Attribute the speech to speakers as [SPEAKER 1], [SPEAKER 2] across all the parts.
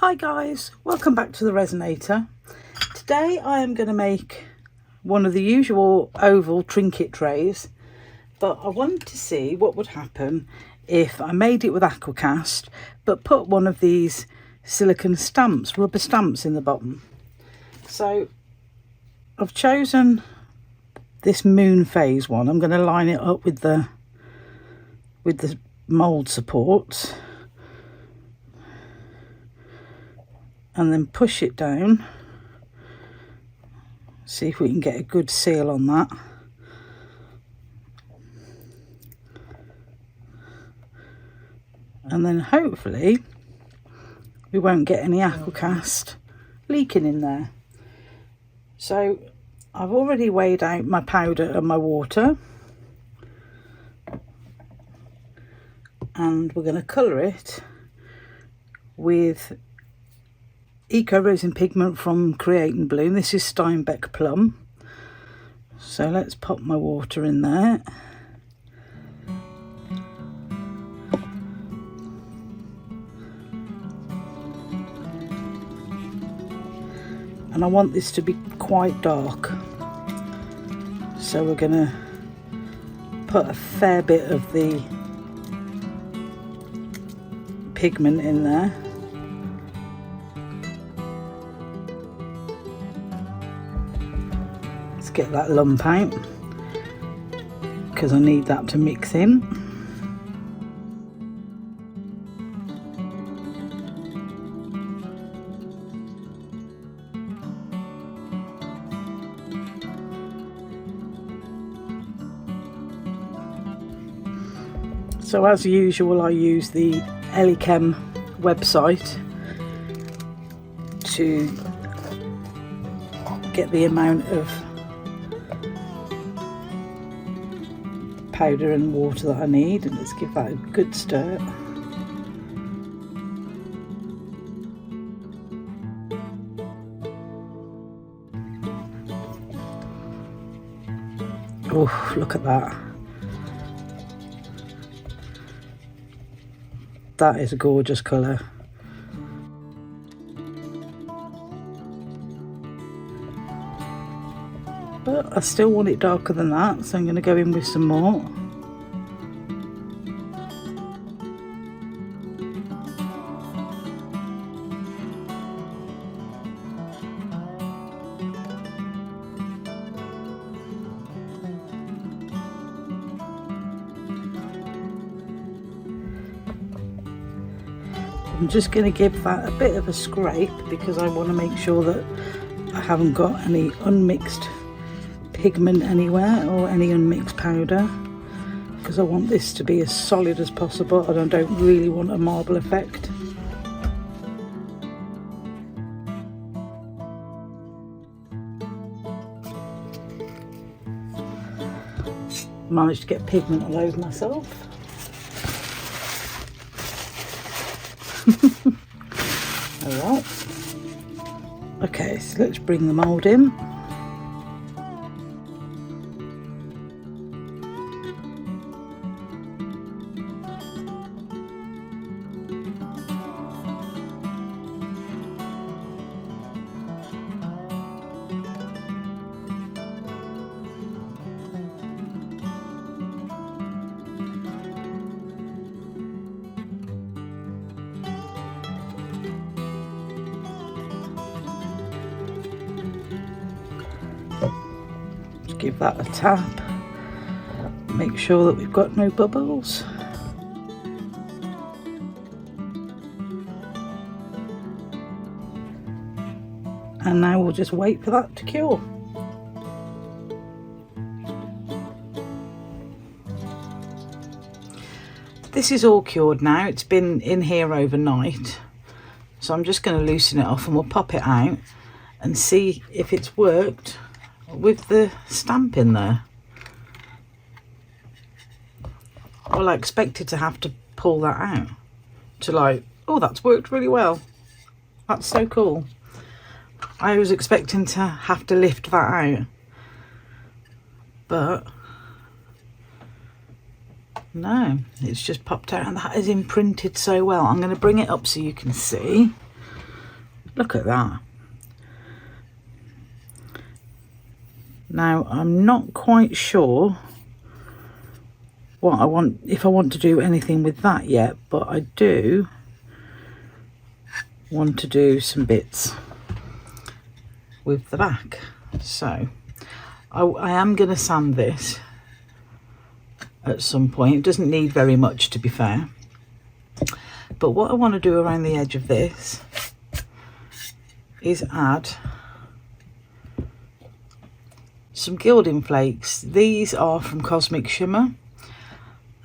[SPEAKER 1] Hi guys, welcome back to the Resinator. Today I am going to make one of the usual oval trinket trays, but I wanted to see what would happen if I made it with aquacast but put one of these silicone stamps, rubber stamps in the bottom. So I've chosen this moon phase one. I'm going to line it up with the mould supports and then push it down, see if we can get a good seal on that. And then hopefully we won't get any aquacast leaking in there. So I've already weighed out my powder and my water, and we're going to colour it with Eco-Resin pigment from Create and Bloom. This is Steinbeck Plum. So let's pop my water in there. And I want this to be quite dark. So we're going to put a fair bit of the pigment in there. Get that lump out because I need that to mix in. So as usual, I use the Elichem website to get the amount of powder and water that I need, and let's give that a good stir. Oh, look at that. That is a gorgeous colour. But I still want it darker than that, so I'm going to go in with some more. I'm just going to give that a bit of a scrape because I want to make sure that I haven't got any unmixed pigment anywhere or any unmixed powder, because I want this to be as solid as possible and I don't really want a marble effect. Managed to get pigment all over myself. Alright, okay, so let's bring the mould in. Give that a tap, make sure that we've got no bubbles. And now we'll just wait for that to cure. This is all cured now, it's been in here overnight. So I'm just going to loosen it off and we'll pop it out and see if it's worked with the stamp in there. Well, I expected to have to pull that out to like, oh, that's worked really well. That's so cool. I was expecting to have to lift that out, but no, it's just popped out, and that is imprinted so well. I'm going to bring it up so you can see. Look at that. Now I'm not quite sure what I want, if I want to do anything with that yet, but I do want to do some bits with the back. So I am going to sand this at some point. It doesn't need very much, to be fair, but what I want to do around the edge of this is add some gilding flakes. These are from Cosmic Shimmer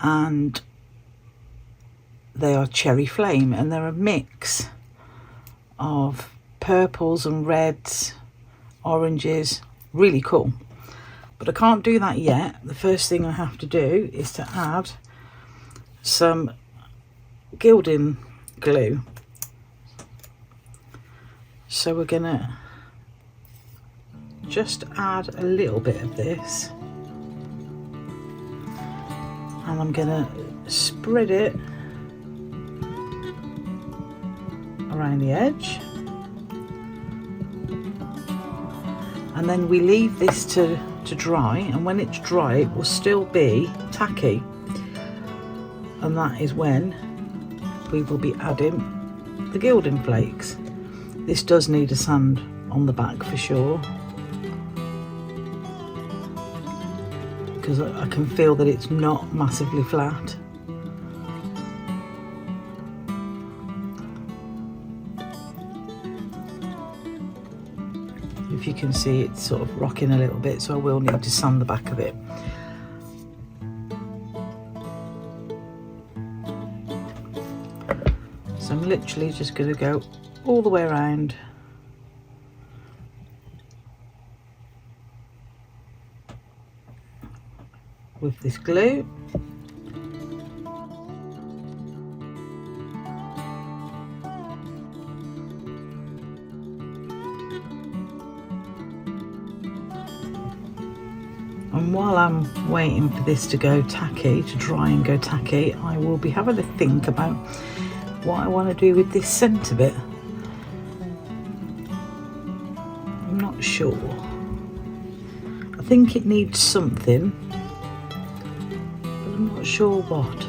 [SPEAKER 1] and they are Cherry Flame, and they're a mix of purples and reds, oranges. Really cool. But I can't do that yet. The first thing I have to do is to add some gilding glue. So we're gonna just add a little bit of this, and I'm gonna spread it around the edge, and then we leave this to dry, and when it's dry it will still be tacky, and that is when we will be adding the gilding flakes. This does need a sand on the back for sure, because I can feel that it's not massively flat. If you can see, it's sort of rocking a little bit, so I will need to sand the back of it. So I'm literally just going to go all the way around. With this glue. And while I'm waiting for this to go tacky, to dry and go tacky, I will be having a think about what I want to do with this centre bit. I'm not sure. I think it needs something, but I'm not sure what.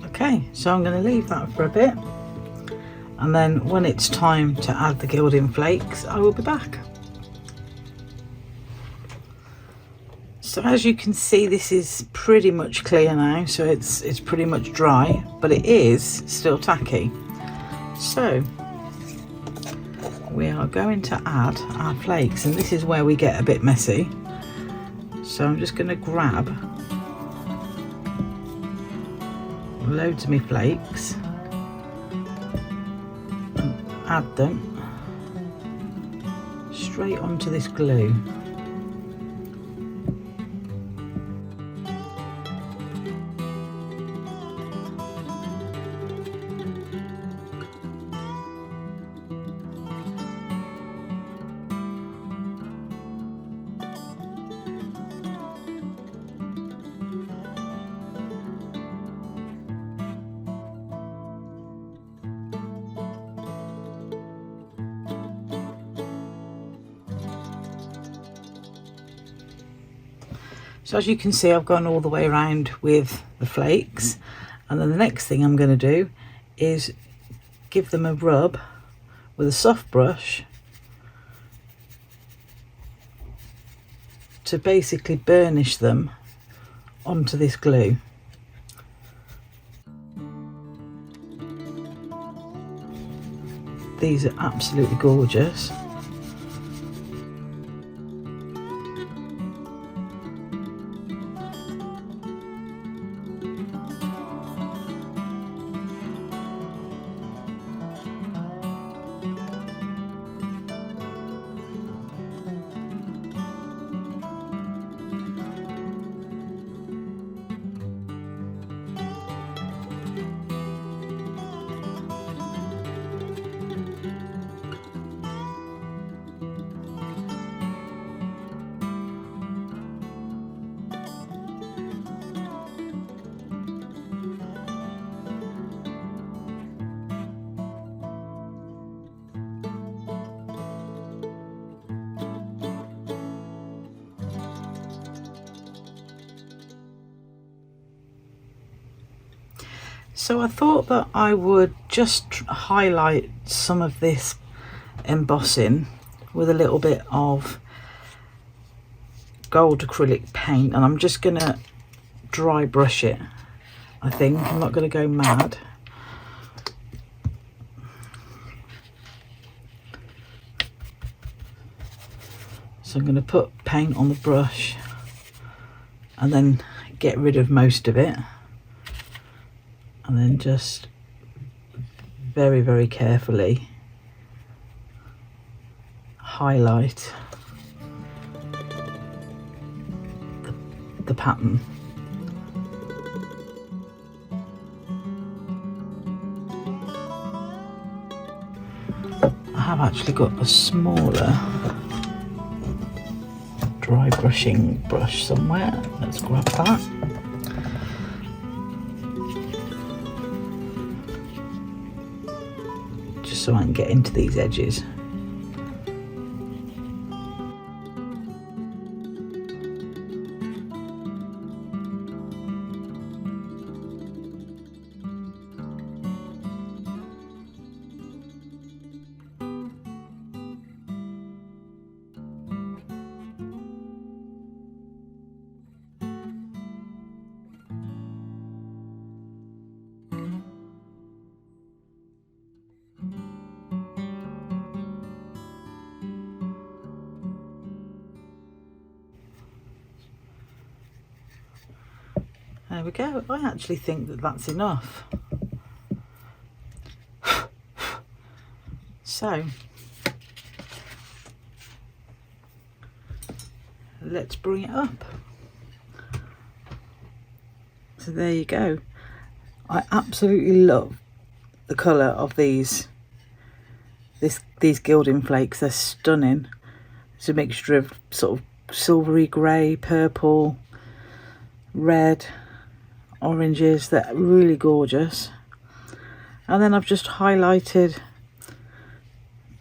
[SPEAKER 1] Okay, so I'm going to leave that for a bit, and then when it's time to add the gilding flakes, I will be back. So as you can see, this is pretty much clear now, so it's pretty much dry, but it is still tacky. So we are going to add our flakes, and this is where we get a bit messy. So I'm just going to grab loads of my flakes and add them straight onto this glue. So as you can see, I've gone all the way around with the flakes, and then the next thing I'm going to do is give them a rub with a soft brush to basically burnish them onto this glue. These are absolutely gorgeous. So I thought that I would just highlight some of this embossing with a little bit of gold acrylic paint, and I'm just gonna dry brush it. I think I'm not gonna go mad. So I'm gonna put paint on the brush and then get rid of most of it, and then just very, very carefully highlight the pattern. I have actually got a smaller dry brushing brush somewhere. Let's grab that. Just so I can get into these edges. There we go. I actually think that that's enough. So let's bring it up. So there you go. I absolutely love the colour of these gilding flakes. They're stunning. It's a mixture of sort of silvery grey, purple, red, oranges. They're really gorgeous. And then I've just highlighted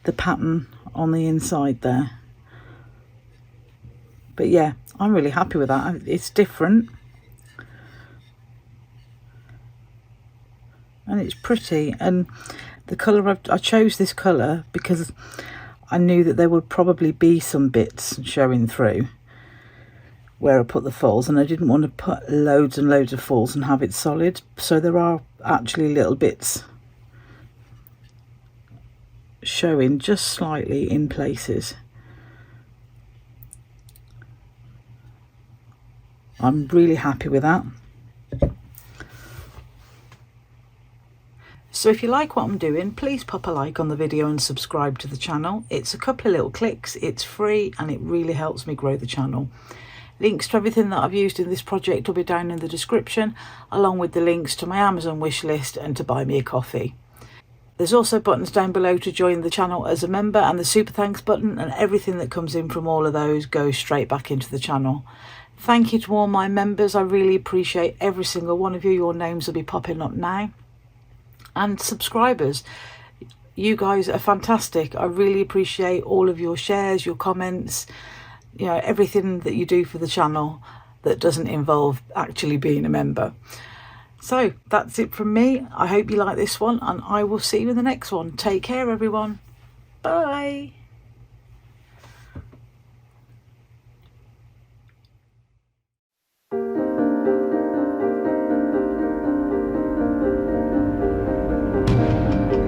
[SPEAKER 1] the pattern on the inside there. But yeah, I'm really happy with that. It's different and it's pretty, and the colour I chose this colour because I knew that there would probably be some bits showing through where I put the falls, and I didn't want to put loads and loads of falls and have it solid, so there are actually little bits showing just slightly in places. I'm really happy with that. So if you like what I'm doing, please pop a like on the video and subscribe to the channel. It's a couple of little clicks, it's free, and it really helps me grow the channel. Links to everything that I've used in this project will be down in the description, along with the links to my Amazon wish list and to buy me a coffee. There's also buttons down below to join the channel as a member, and the super thanks button, and everything that comes in from all of those goes straight back into the channel. Thank you to all my members. I really appreciate every single one of you. Your names will be popping up now. And subscribers, you guys are fantastic. I really appreciate all of your shares, your comments, you know, everything that you do for the channel that doesn't involve actually being a member. So that's it from me. I hope you like this one, and I will see you in the next one. Take care, everyone. Bye.